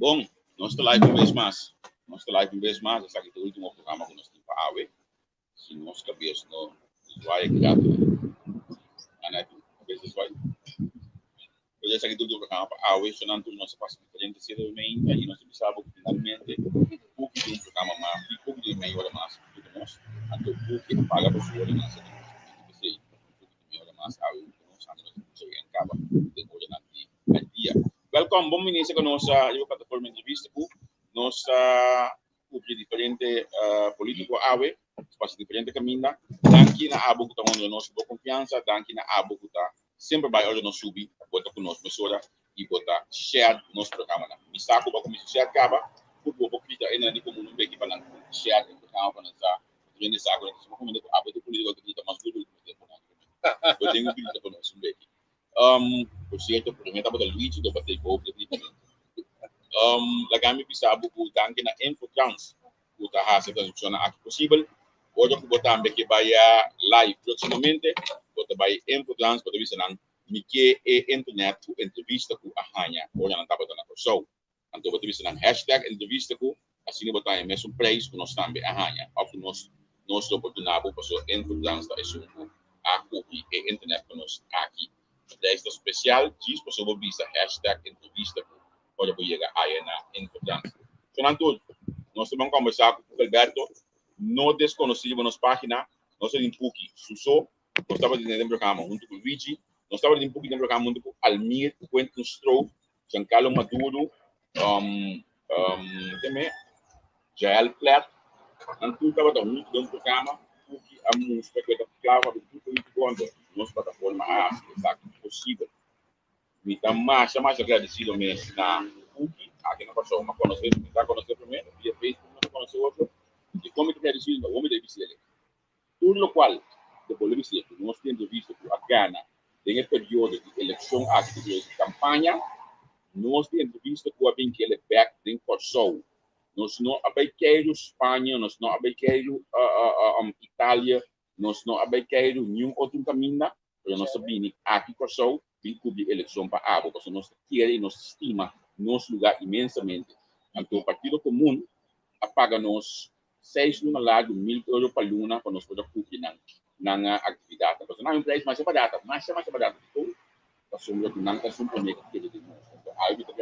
Bom, nós estamos live uma vez mais. Nós estamos live uma vez mais. Esse aqui é o último programa que nós temos para a AWE. Se nós cabeça não vai criado. Aneto, cabeça vai. Hoje esse aqui é o último programa para a AWE. Se não, nós passamos diferente se realmente aí nós precisamos finalmente pouco de programa mais, pouco de meia hora mais do que nós. Então, pouco que paga por sua hora mais. Pouco de meia hora mais, AWE, nós acaba de hoje na dia. Welcome, bom início com nossa plataforma de entrevista, nossa de diferente político AWE, espaço diferente caminho, daqui na abo que está onde nós boa confiança, daqui na abo que está sempre vai onde nós subir, bota com nós pessoa e bota share nosso programa. Me saco para começar share acaba, por boa que ainda de como não vem aqui para share o programa para nós, gente saco, nós vamos comer abo de político que está mais duro do que eu tenho que ir para nós subir. Por certo, primeiro estava do Luigi do bater povo lagami bisabu ku tanki na infotrans ku tahasa funciona aqui possível hoje eu vou botar que vai live proximamente bota vai infotrans para ver nan mike internet ku entrevista ku ahanya hoje não estava dando show então bota ver nan hashtag entrevista ku assim botar em mesmo praise ku nós também ahanya of nós oportunidade para infotrans da isso aku e internet ku nós aqui desta especial diz para sobre visa hashtag entrevista pode chegar aí na importância. Portanto, nós vamos conversar com o Alberto, não desconhecido nas páginas, nós temos um pouco Suso, nós estamos dentro do programa junto com o Luigi, nós estamos dentro do programa junto com Almir, Quentin Stroh, Giancarlo Maduro, também Jael Platt, nós estamos dentro do programa, porque a música que está clara do tudo muito bom, nossa plataforma é possível. Me dá mais agradecido mesmo na PUC, aqui na pessoa uma conhecer, me está conhecendo primeiro, via Facebook, não conheceu outro, e como agradecido no homem da bicicleta. Tudo o qual, depois da bicicleta, nós temos visto que a Gana, em período de eleição, de campanha, nós temos visto que a bem que ele back em Kosovo. Nós não abaixamos Espanha, nós não abaixamos Itália, nós não abaixamos nenhum outro caminho, mas nós sabemos aqui Kosovo, vem cobrir eleição para a água, porque nós queremos e nós estima nosso lugar imensamente. Então, o Partido Comum apaga-nos 6 no lado, 1.000 euros para a luna, para nós poder cobrir na atividade. Porque não é um preço mais barato, mais barato. Então, a sombra do não está sempre que ele tem. Então, aí eu estou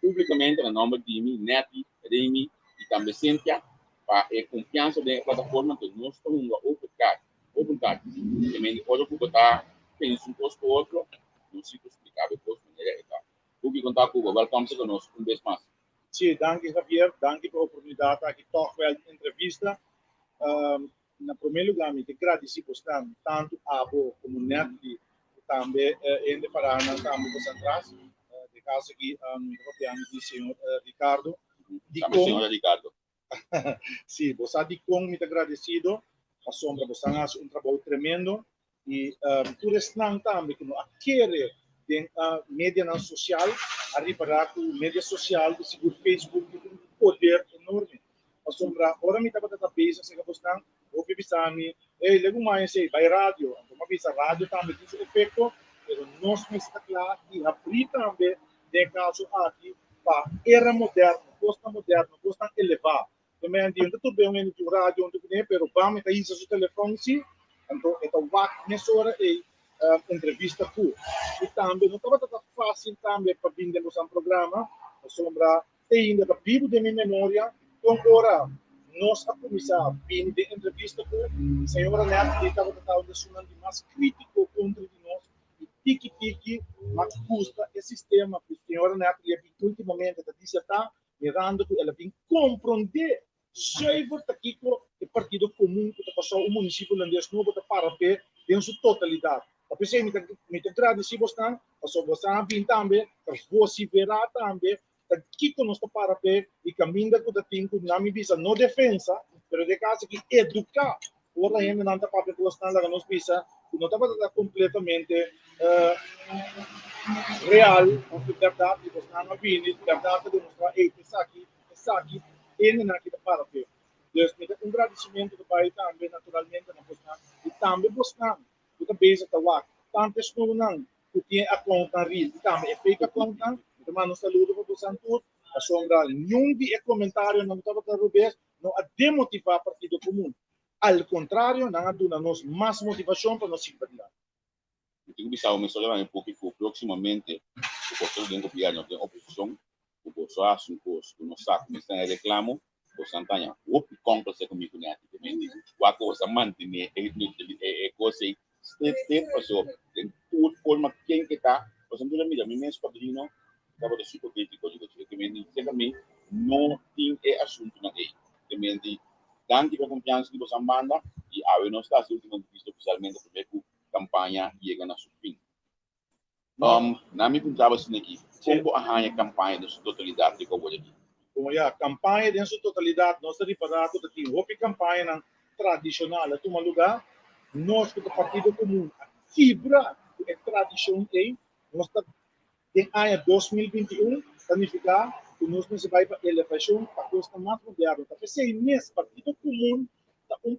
publicamente, no nome de mim, Neti, Remy e também Cíntia, para a confiança da plataforma, que nós estamos open card. Também, hoje eu vou botar penso um posto outro, não se explicar depois de maneira errada. O que contar com o welcome conosco vez mais. Sim, danke Javier, danke pela oportunidade aqui tocar a entrevista. Na primeiro lugar, me agradeço por estar tanto a Abo como Netli, também ainda para na Câmara de Centrais, de caso aqui, o senhor Ricardo. Senhor Ricardo. Sim, você de com muito agradecido, a sombra você faz trabalho tremendo. E por isso não também que não adquire a mídia social, a reparar que a mídia social, o Facebook, tem um poder enorme. A sombra, agora me estava a pensar, se você não, eu pensava, lego mais, vai rádio, então a rádio também tem esse efeito, mas nós está claro que abrir também, de caso aqui, para era moderna, costa elevada. Também adianta tudo bem no rádio, onde tem, mas vamos ter isso no telefone, sim. Então, nessa hora é entrevista com e também não estava tão fácil também para vir no nosso programa, a sombra ainda para vivo de minha memória, então agora nós a começar vir de entrevista com a senhora Neto, que estava tratando de mais crítico contra de nós, e tiki, mas custa esse sistema, que a senhora Neto, ultimamente, está dissertando, mirando que ela vem compreender zuiver aqui com o Partido Comum que passou o município holandês novo para ver em sua totalidade. A pessoa me agradece bastante, a sua você também, a você verá também, aqui que nós para ver e caminho que o tempo não me visa não defesa, mas de caso que educar, ora ainda não está para ver que nós visa, não está completamente real, a verdade que nós não vimos, verdade de mostrar, está aqui, ainda não está para ver. Dus met een agradecimento do país também, naturalmente, na Bosna, e também Bosna, o que pensa que lá, tantas não, o que a conta rir, e também é feita a conta, então, nós saludo para Bosna tudo, a sombra nenhum de comentário não estava a Rubens, não a demotivar o Partido Comum. Ao contrário, não a dar-nos mais motivação para nós seguir adiante. Eu pensava me soltar porque proximamente o controle do governo tem oposição, o bolso um curso, não sabe, mas tem reclamo, o Santana, o contra se comigo né, o a coisa manter é coisa step passou, tem tudo forma quem que tá, o Santana me mesmo padrinho, estava de super crítico de que me também não tem assunto na lei, também de dan a confiança que você manda e a não está sendo oficialmente porque campanha chega na sua fim. Na minha pergunta assim aqui, como a campanha da sua totalidade de como aqui? Como a campanha de sua totalidade, nós estamos para que a campanha tradicional, a tomar lugar, nós do Partido Comum, a fibra é tradição tem, nós estamos em ano 2021, planificar que nós vai para a elevação para a coisa mais moderna. Porque se nesse Partido Comum,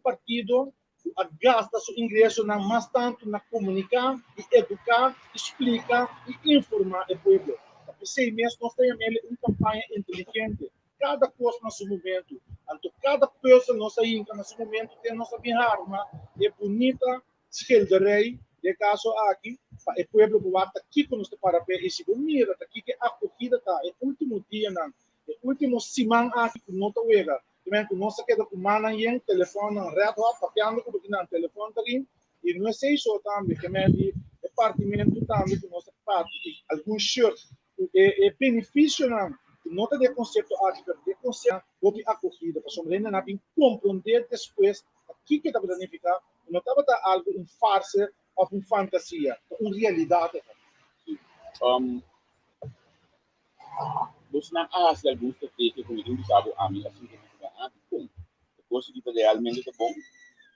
partido a gasta seu ingresso na mais tanto na comunicar e educar, explicar e informar o povo. Porque se mesmo nós temos uma campanha inteligente, cada coisa no seu momento, então cada pessoa nossa entra no seu momento tem nossa arma, é bonita, esquerdarei, de caso aqui, o povo vai estar aqui com nós para ver e se mira, aqui que a acolhida está, é o último dia, é o último semana aqui que não está vendo. Que não se queda com mana em telefone reto papiando com o telefone também e não sei só também que me de departamento também que nós parte algum shirt é benefício não tem conceito ático de conceito de acolhida para sobrena na bem compreender depois aqui que está planificar não estava algo farsa ou fantasia uma realidade. Você não acha alguma estratégia como eu sabe a mim assim que bom, depois que realmente é bom,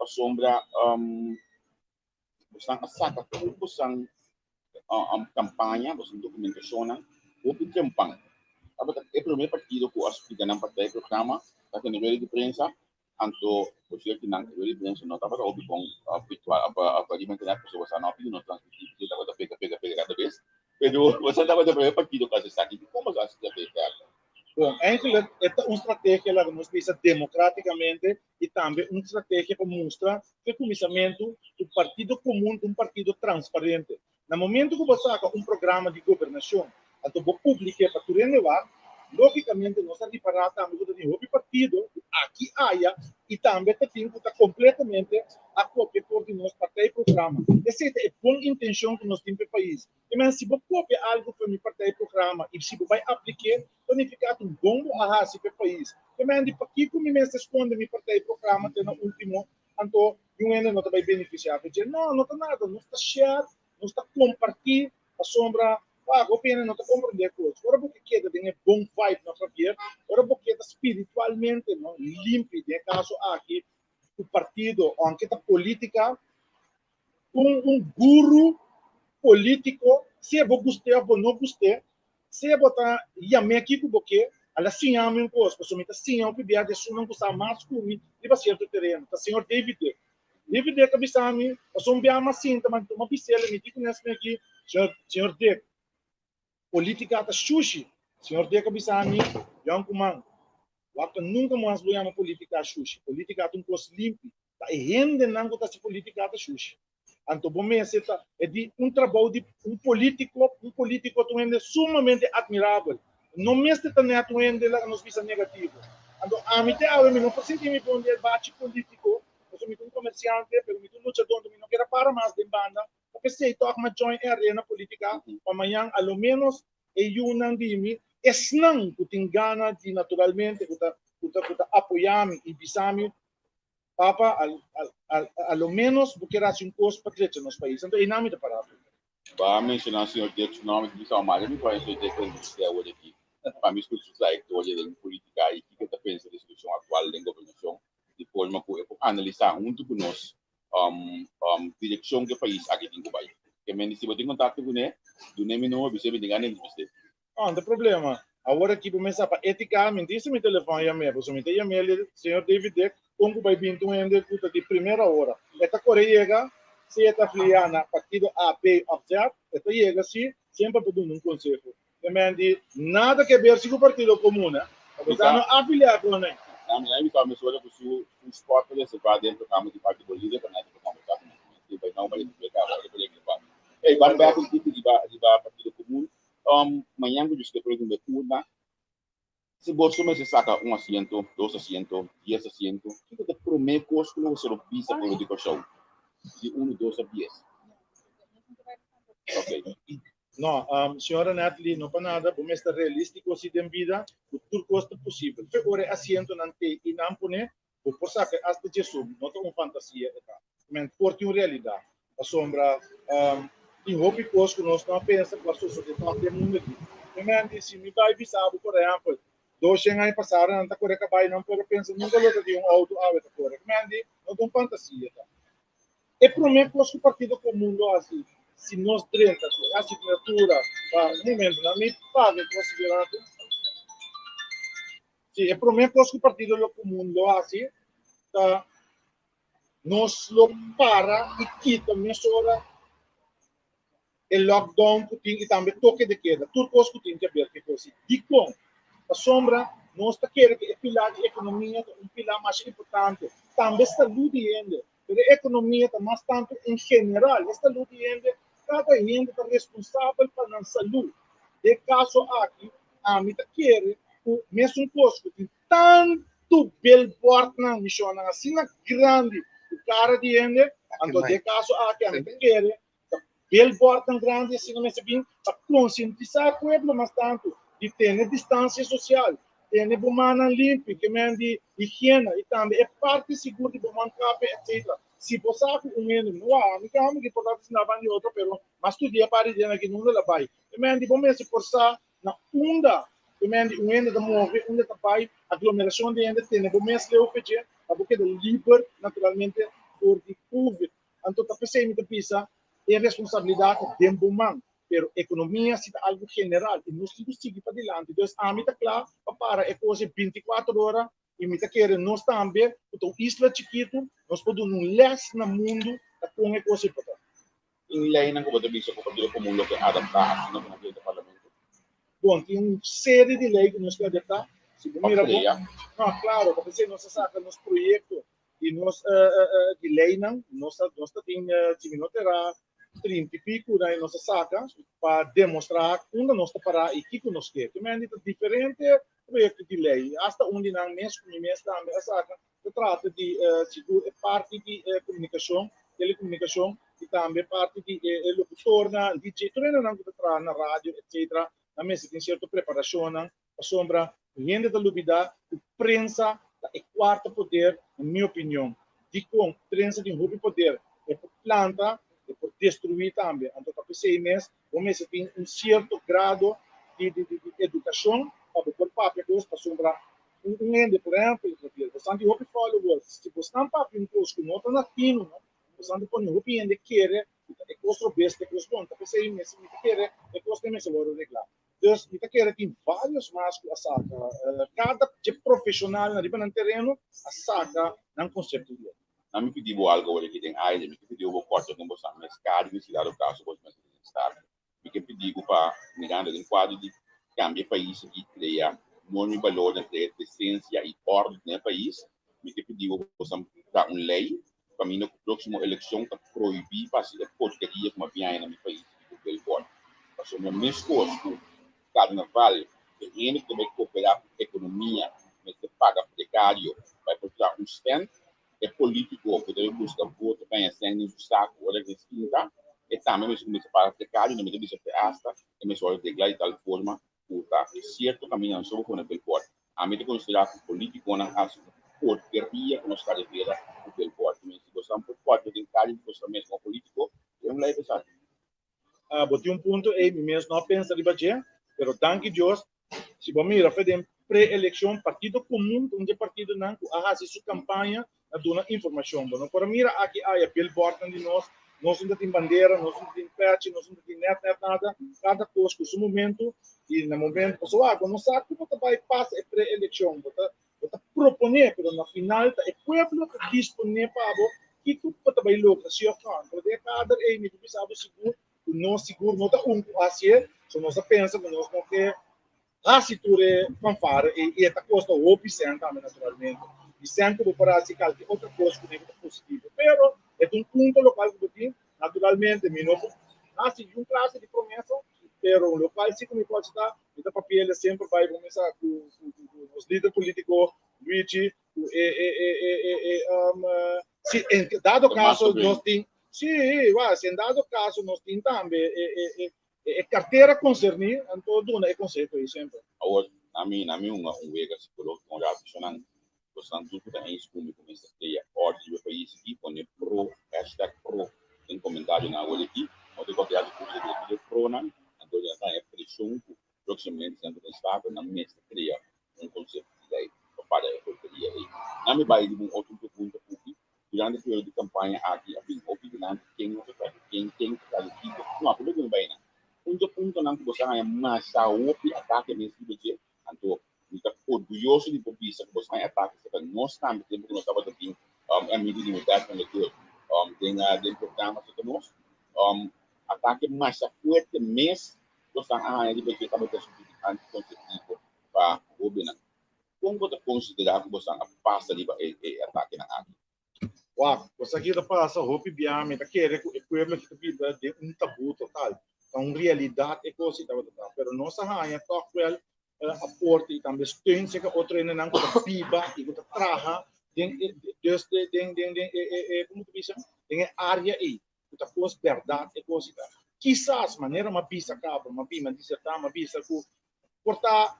a sombra, você saca tudo, você campanha, você documentação, o que campanha. Agora, é o primeiro partido que as que não participa do programa, está tendo nível de prensa, então, você que não nível de prensa, não estava óbvio com a virtual, a internet, você não pediu, não transmitir, você estava pega cada vez, mas você estava no primeiro partido que você está aqui, como você está pegando? Bom, esta é uma estratégia que nos visa democraticamente e também uma estratégia que mostra que o começamento do Partido Comum é um partido transparente. No momento que você saca um programa de governação, então você publica para tu renovar, logicamente nós estamos preparados também para o partido, aqui há, e também tem que estar completamente a cópia de nosso partido e programa. Essa é a boa intenção que nós temos no país. Mas se você copia algo para o partido e programa, e se você vai aplicar, planificar um bom arraso para o país. Mas de aqui como me responde meu partido e programa, tem no último, então, eu ainda não vai beneficiar. Não, não está nada, não está share, não está compartilhar a sombra. O pena não está compreendendo coisas. Agora porque queda tem um bom vibe na família, agora porque queda espiritualmente não limpo, de caso aqui o partido, ou a política, um guru político, se você gostar ou não gostar, se você chama aqui com você, ela sim ama um coisa, pessoalmente sim ama que viaja de não gostar mais comigo, e vai ser do terreno, tá senhor David que bisami, eu me ama assim, também uma piscela, me digo nessa aqui, senhor David, política está sushi, senhor David que bisami, yang kumang, waktu nunca mais vou chamar política sushi, política é coisa limpa, tá rende não que tá política tá sushi. Então, bom, é de trabalho de um político atuende sumamente admirável. Não mesmo também atuende lá nos visas negativos. Então, a mim não por sentir me bom de bate político, eu sou um comerciante, mas eu sou lutador, eu não quero para mais de banda, porque se eu toco uma join arena política, amanhã, ao menos, eu não digo, é não que tem gana de naturalmente, que apoiar-me e visar-me, Papa, a lo menos, porque era um custo para crescer nos países. Então, é nada de parar. Para mencionar o senhor Deus, nome de São Mário, me parece que tem que hoje aqui. Para mim, escuto que hoje em política e que está pensando na situação atual da governação, de forma que analisar junto com nós direção que o país aqui tem que vai. Que me se você contato com ele, do nome não você me diga nem você. Não tem problema. Agora aqui começa para eticamente, se me telefone a mim, você me tem a mim, senhor David, como vai vir tu ainda de primeira hora. Esta coreia se esta filiana partido A, B, Z, esta chega assim, sempre para dar um conselho. Também nada que ver com o Partido Comum, né? Você não afiliar com ele. Na minha visão, me soa que o esporte ele se vai dentro do campo de Partido Bolívia, para nós campo de Partido Bolívia, vai não vai explicar agora por exemplo. E vai para o tipo de Partido Comum, manhã que você por exemplo turna, se você me saca assento, 2 assentos, 10 assentos, que é o primeiro custo que você pisa por o show, de 1, 2 a 10. Ok. Não, senhora Natalie, não para nada, vamos estar realístico se tem vida, o tudo custo possível. Foi hora assento não tem e não pone, o por saber hasta Jesus, não é uma fantasia, mas porque uma realidade. A sombra, em roupa coisa que nós estamos pensando que a sociedade tem mundo aqui. Mas se me vai visar, por exemplo, 2 anos passaram, não está correto, vai não pode pensar nunca luta de auto, está correto. Mas não é uma fantasia. E para mim, que o Partido Comum assim. Se nós drenta a assinatura para o momento na minha paga considerado se é para mim que o partido comum lo assim tá nós lo para e quita mesura o lockdown que tem e também toque de queda tudo coisa que tem que ver que coisa de com a sombra nós está querendo que o pilar de economia um pilar mais importante também saúde ainda mas a economia está mais tanto em geral esta saúde ainda cada gente está responsável para a saúde. De caso aqui, a mim está querendo o mesmo posto que tanto billboard na missão assim grande o cara de gente, então de caso aqui a mim está querendo billboard tão grande assim não é bem para conscientizar o povo mas tanto de ter distância social, ter bomana limpa, que me de higiene e também é parte segura de bomana café etc. Se você há um ano, não há, não há que por se na banda outro, mas tu dia para dia aqui não lá vai. E me de bom se forçar na onda, e me de ano da move, onda da pai, aglomeração de ainda tem, bom se eu fechei, a boca de liber naturalmente por de COVID. Então tá pensei me pisa é responsabilidade de bomana. Pero economia é algo general e nós temos que seguir para adiante. Então, a mim está claro, para é coisa 24 horas e me está querendo nós também, então, isla chiquito, nós podemos um less no mundo com a coisa importante. Em lei, não pode vir com o Partido Comum que adaptar no parlamento. Bom, tem uma série de leis que nós temos que adaptar. Se mira, não, claro, porque se nós saca nos projetos e nós de lei não, nós temos que terá 30 e pico da nossa saca para demonstrar onde nós está para e que nós quer. Também é diferente projeto de lei. Hasta onde não mês com mês também a saca se trata de seguro parte de comunicação, telecomunicação e também parte de locutor na DJ, tudo não que está na rádio, etc. Na mesa tem certa preparação, a sombra, gente da lubida, a prensa é quarto poder, na minha opinião. De com prensa de um poder é planta e por destruir também. Então, para 6 meses, vamos ter um certo grado de educação para o papel que para sombrar um ende, por exemplo, você não tem followers, se você não paga um curso que não está na fino, você não põe um ende que é custo besta que responde, para 6 meses, que é custo meses vou arreglar. Então, kita quer tem vários mais a saca, cada profissional na riba no terreno a saca não conceito de Na me pediu algo que tem aí, me pediu o corte com você, mas caro me se dá o caso pode mais estar. Me que pediu para mirando em quadro de cambio país que cria nome valor da essência e ordem no país. Me que pediu você para uma lei para mim na próxima eleição para proibir fazer porcaria como bem no país que o billboard. Passou no mesmo curso carnaval, que tem que cooperar com a economia, mas se paga precário, vai postar um stand é político, poder buscar voto, bem assim, no saco, olha que esquina, e também mas começa para precário, não me deixa ter asta, e me só de de tal forma, puta, é certo caminhando sobre com o billboard. A mim de considerar que político não acha porcaria que nós queremos ver o billboard, mas se você não pode ter carinho, você mesmo político, é um leve pesado. Botei um ponto aí mesmo não pensa de bater, pero danke Deus, se vamos mirar para pré-eleição, partido comum, onde partido não a sua campanha, a dona informação. Bom, para mira aqui há billboard de nós não tem bandeira, nós não tem patch, nós não tem net nada, cada coisa com seu momento e no momento pessoal, quando sabe como vai passar a pré-eleição, você proponer, pero no final é o povo que dispõe para que tu vai lucrar, se eu não, porque cada aí me sabe seguro o nós seguro não está assim, só nós pensa que nós não quer se tu fanfare e esta costa o pisenta naturalmente e sempre para assim qualquer outra coisa que é positivo, pero é ponto local que tem naturalmente me não assim um classe de promessa, pero o local sim que me pode estar esta papel sempre vai começar com os líderes políticos Luigi se em dado caso nós tem se em dado caso nós tem também carteira concernir em todo o conceito aí sempre. Agora, a mim uma vega se coloca com a funcionando, você tudo da isso como começa a ter ordem do país aqui, põe pro #pro em comentário na hora aqui, ou de qualquer coisa de pro não, então já está é pressão proximamente dentro do estado na mesma cria conceito de lei para a portaria aí. Na me vai de um outro ponto aqui, durante o período de campanha aqui, a opinião quem não está quem está aqui, não problema bem não. Punto nang kubosan ay masa wopi atake mesmo de anto kita orgulhoso de popisa kubosan ay atake sa nós também tempo que nós estava aqui é meio de mudar com aquilo tem de programa que nós ataque massa forte mês kubosan ay de porque estava tendo anticonceptivo para o governo como você considerar kubosan a passa de ataque na área. Uau, você aqui passa hopi biame tá querer que o povo que vida de tabu total. Então, realidade é coisa que está pero nossa rainha toca aporte e também steun se que outro ainda não com piba e com traha como tu diz tem área aí que tá pos verdade é coisa quizás maneira uma bisa cabo uma bima dissertar uma bisa com portar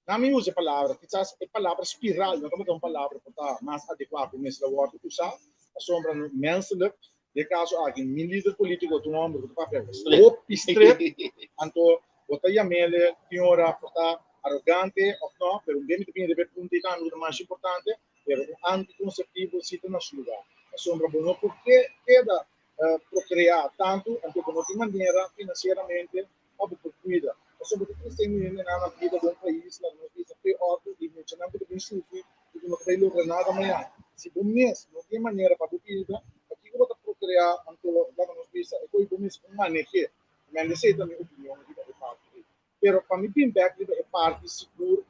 na minha usa palavra quizás é palavra espiral não como uma palavra portar mais adequado nesse word usar a sombra menselijk de caso aqui líder político do nome do papel o pistre anto botaya mele senhora porta arrogante ou não pero bem também deve puntar no mais importante pero anticonceptivo sita no seu lugar a sombra bom porque queda procriar tanto anto como de maneira financeiramente ou por cuida a sombra que tem na vida do país na notícia foi ordem de mencionamento do instituto que não vai lograr nada amanhã se bom mês não tem maneira para cuida criar anto la nos bisa e poi come maneche me ne sei da mia opinione di parte però para mim bem back di parte sicuro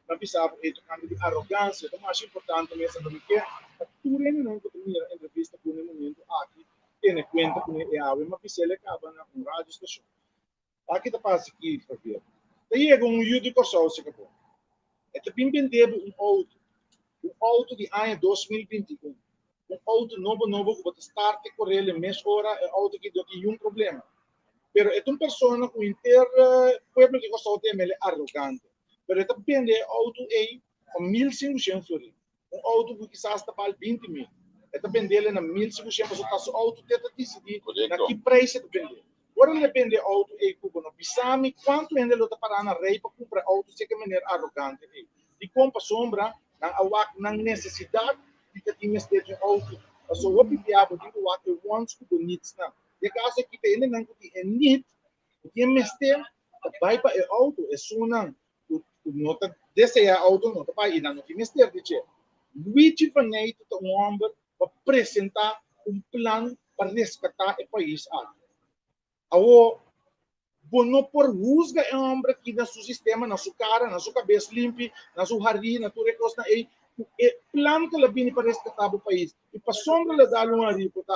não pensava e tocando de arrogância o mais importante mesmo do que a tudo não que primeira entrevista com o momento aqui tem conta com é a uma piscela acaba na rádio estação aqui tá passa aqui para ver daí é um YouTube corso se acabou é que bem vendendo um auto de ano 2021 auto novo que start a correr mês hora é auto que tem um problema pero é uma pessoa com inter pueblo que gosta de ele arrogante pero é depende auto é com 1.500 florins auto que quizás está para 20.000 é depende ele na 1.500 você está só auto tenta decidir na que preço depende agora depende auto é como no pisami quanto ainda ele está para na rei para comprar auto se que maneira arrogante é e compra sombra na necessidade que tinha esteja auto so what we have to do what they want to do needs na de caso que tem não que é need que mestre vai para o auto é suna o nota desse auto não vai ir não que mestre dice which vanait to homem para apresentar plano para resgatar o país ao não por rusga é homem que na seu sistema na sua cara na sua cabeça limpa na sua jardim na tua costa e plano que labini para resgatar o país e para sombra le dar uma ripota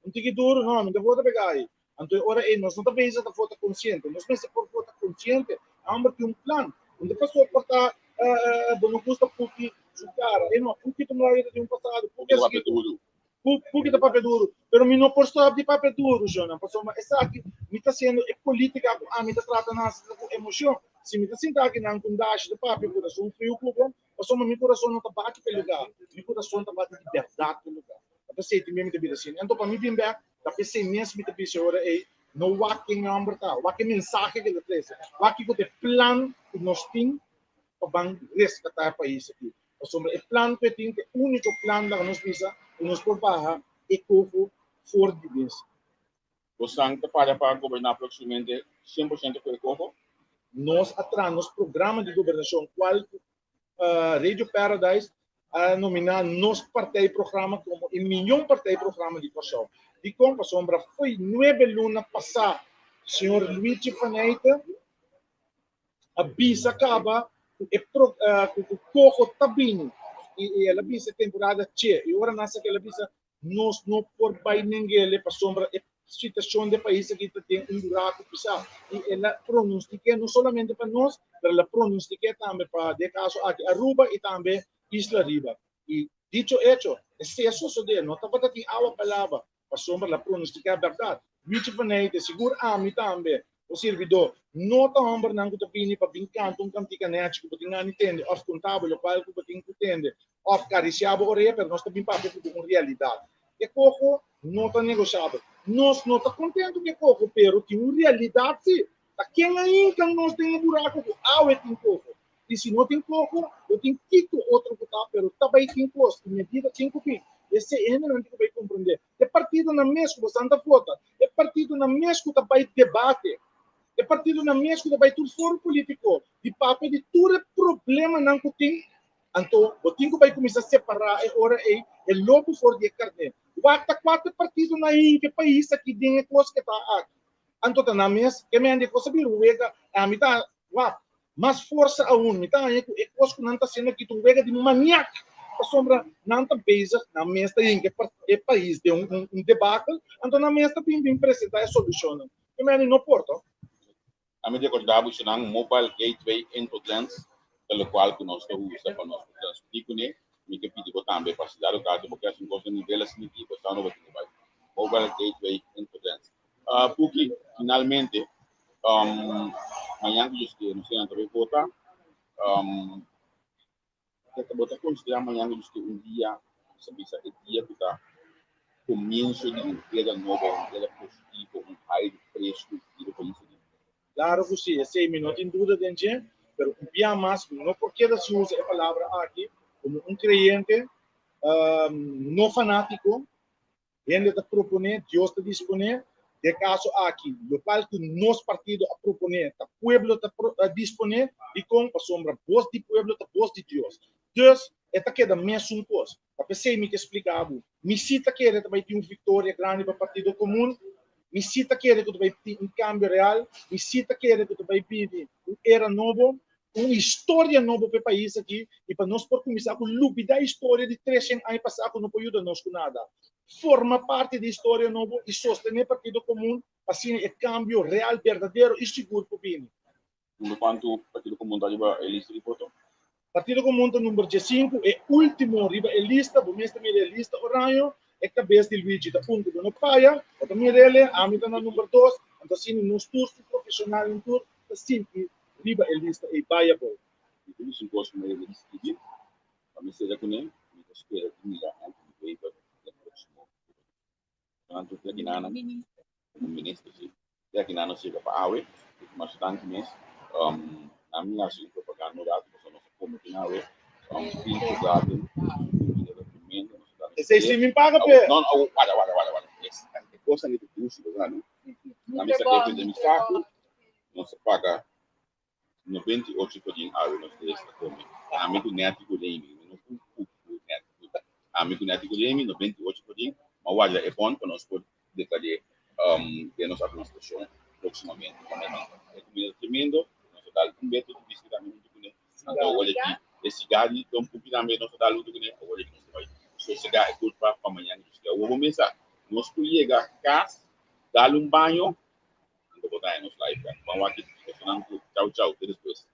não tem que duro não devo pegar aí então ora nós não estamos pensando foto consciente nós pensamos por foto consciente há que plano onde passou por tá não custa porque su cara e não porque tu não de passado porque de papel duro pero me não posso de papel duro Jona passou mas essa aqui me está sendo política me está tratando com emoção se me está sentindo aqui na condagem de papel coração frio clube passou meu coração não está bate pelo lugar meu coração está bate de verdade pelo lugar até sei que mesmo te assim então para mim bem back da pensei mesmo me te pensei ora no walking number tá walking mensagem que ele traz walking com o plano que nós temos para resgatar o país aqui passou o plano que tem o único plano que nós precisa nos propaga e como for de vez. Você está para governar aproximadamente 100% com o ECOFO? Nós atrás nos programas de governação qual Radio Paradise a nominar nos partijprogramma como een miljoen partijprogramma die passou. Die komt para sombra foi 9 lunas passar. Senhor Luigi Paneita, a bisa acaba o coco tabini e ela bisa temporada che e ora nessa que ela bisa nós não por vai ninguém para sombra a situação do país que tem buraco pisar e ela pronostica não somente para nós, mas ela pronostica também para de caso aqui Aruba e também Isla Riba. E dicho hecho, esse é só de não tá para ter a palavra para sombra ela pronostica a verdade. Luigi Paneita seguro a mim também. O servidor não está homem não que pini para brincar com cantica net que não entende of contábil o qual que não entende of cariciado orelha pero nós também para com realidade e coco não está negociável nós não está contente que coco pero tem uma realidade sim tá quem ainda nós tem um buraco com água tem coco e se não tem coco eu tenho que outro que tá pero também tem custo medida 5 pi esse é não que vai compreender é partido na mesma Santa Flota é partido na mesma que vai debate é partido na mesma que vai ter foro político de papel de todo problema não que tem então o tempo vai começar a separar agora é lobo fora de carne basta 4 partidos na que país aqui tem coisa que tá aqui então na mesma que me ande coisa vir uega a mitad mais força a mitad é coisa que não está sendo aqui tu uega de maniaco a sombra não está basic na mesma em que país tem um debate então na mesma tem que apresentar a solução que me ande no porto a medida que dá buscar mobile gateway entrance pelo qual que nós estamos usando para nós transferir me que pedir também para se dar o caso porque assim coisa nível assim que você não vai ter mobile gateway entrance porque finalmente amanhã que eu não sei onde vou votar que botar considerar amanhã que um dia sabe esse dia que tá começo de empresa nova empresa positivo high preço do país. Claro que sim, 6 minutos em dúvida, gente, mas um dia mais, não porque se usa a palavra aqui, como um crente, não fanático, ele está propondo, Deus está disponível, de caso aqui, local que nós partido a proponer, o pueblo está disponível, e com a sombra, voz do pueblo, a voz de Deus. Deus, esta queda mesmo coisa. A pessoa me explicava, me cita que ele também tem uma vitória grande para o partido comum, me cita que ele vai pedir um câmbio real, me cita que ele vai pedir uma era nova, uma história nova para o país aqui, e para nós por começar com lúbida a história de 300 anos passados, não pode ajudar nós com nada. Forma parte da história nova e sostener o partido comum, assim é câmbio real, verdadeiro e seguro para o Bini. Quanto o partido comum está ali, a lista de voto? Partido comum está número 5, é último, arriba a lista, o mesmo é a lista horário, é cabeça de Luigi da ponto do Nopaia, o também ele, a mim na número 2, então assim nos tours profissional em tour, assim que riba a lista é viable. E isso gosto mais de decidir. A mim seja com ele, me espera que me dá um paper da próxima. Tanto que aqui na ministro sim, que aqui na chega para awe, mas tanto mês, a minha assim propaganda no dado, porque nós como que na awe, filtro dado, Esse sim me paga, pé. Não, para. É coisa de custo, né? A minha secretária de saco, nós paga 98 por dia, nós temos que comer. A minha net do game, a minha net do game, 98 por dia, mas o é bom para nós poder declarar que nossa administração proximamente. É comida tremendo, nós dá um método de visita também muito bonito. Então, olha aqui, esse gari, então, um pouquinho também nós dá muito bonito, olha aqui, nós vai. Se chegar é tudo para amanhã, eu vou começar. Nós chega a casa, dar banho, e vou botar aí nos live. Vamos aqui, tchau, até depois.